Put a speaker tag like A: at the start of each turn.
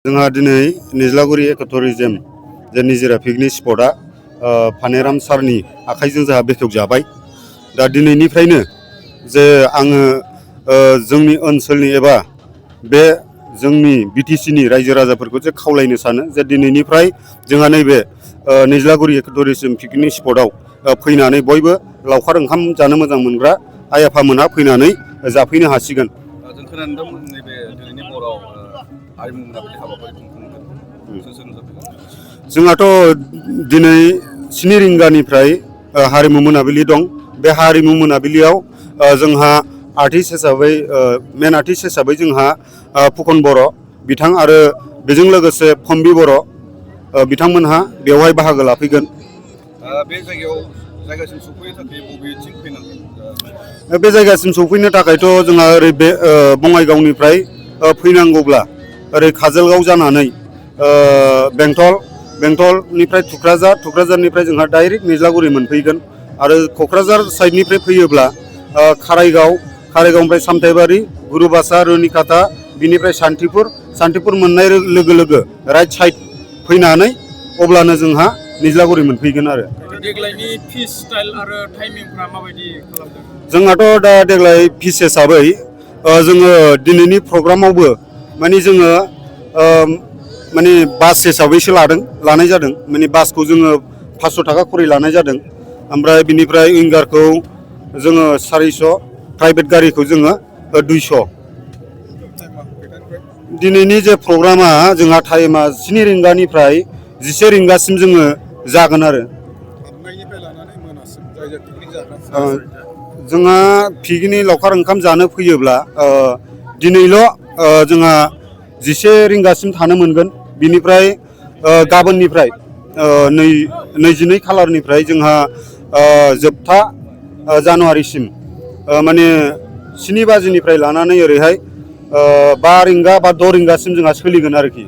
A: जोंहा दिनै निज्लागुरि इक'टुरिजम जे निजिरा पिकनिक स्पटआ फानेराम सारनि आखाइजों जोंहा बेखेवजाबाय। दा दिनैनिफ्रायनो जे आङो जोंनि ओनसोलनि एबा बे जोंनि बिटिसिनि रायजो राजाफोरखौ जे खावलायनो सानो जे दिनैनिफ्राय जोंहा नैबे निज्लागुरि इक'टुरिजम पिकनिक स्पटआव फैनानै बयबो लावखार ओंखाम जानो मोजां मोनग्रा आइ आफामोनहा फैनानै जाफैनो हासिगोन।
B: जों खोनानो दं नैबे दिनैनि हराव हारिमु मोनाबिलि हाबाफारि
A: जोंहाथ' दिनै 7 रिंगानिफ्राय हारिमु मोनाबिलि दं। बे हारिमु मोनाबिलियाव जोंहा आर्टिस्ट हिसाबै मेन आर्टिस्ट हिसाबै जोंहा फुकन बर' बिथां आरो बेजों लोगोसे फम्बि बर' बिथांमोनहा बेवहाय बाहागो लाफैगोन।
B: बे जायगासिम सफैनो थाखाय बबेथिं फैनांगोन?
A: बे जायगासिम सफैनो थाखायथ' जोंहा ओरै बे बङाइगावनिफ्राय फैनांगौब्ला ओरै काजलगाव जानानै बेंटलनिफ्राय थुक्राझारनिफ्राय जोंहा डाइरेक्ट निज्लागुरि मोनफैगोन। आरो क'क्राझार साइडनिफ्राय फैयोब्ला काराइगावनिफ्राय सामथाइबारि गुरुबासा रुनिकाटा बिनिफ्राय सान्तिपुर मोननाय लोगो लोगो राइट साइड फैनानै अब्लानो जोंहा निज्लागुरि मोनफैगोन आरो।
C: देग्लायनि फिस स्टाइल आरो टाइमिंफ्रा माबायदि खालामदों?
A: जोंहाथ' दा देग्लाय फिस हिसाबै जोङो दिनैनि प्रग्रामावबो माने जोङो माने बास हिसाबैसो लानाय जादों। माने बासखौ जोङो 500 थाखा खरि लानाय जादों। ओमफ्राय बिनिफ्राय उइंगारखौ जोङो 400, प्राइभेट गारिखौ जोङो 200। दिनैनि जे प्रग्रामा जोंहा टाइमा 7 रिंगानिफ्राय 11 रिंगासिम जोङो जागोन आरो। जोंहा पिकनिक लावखार ओंखाम जानो फैयोब्ला दिनैल' जोंहा 11 रिंगासिम थानो मोनगोन। बिनिफ्राय गाबोननिफ्राय 22 खालारनिफ्राय जोंहा जोबथा जानुवारिसिम माने 7 बाजिनिफ्राय लानानै ओरैहाय 5 रिंगा बा 6 रिंगासिम जोंहा सोलिगोन आरोखि।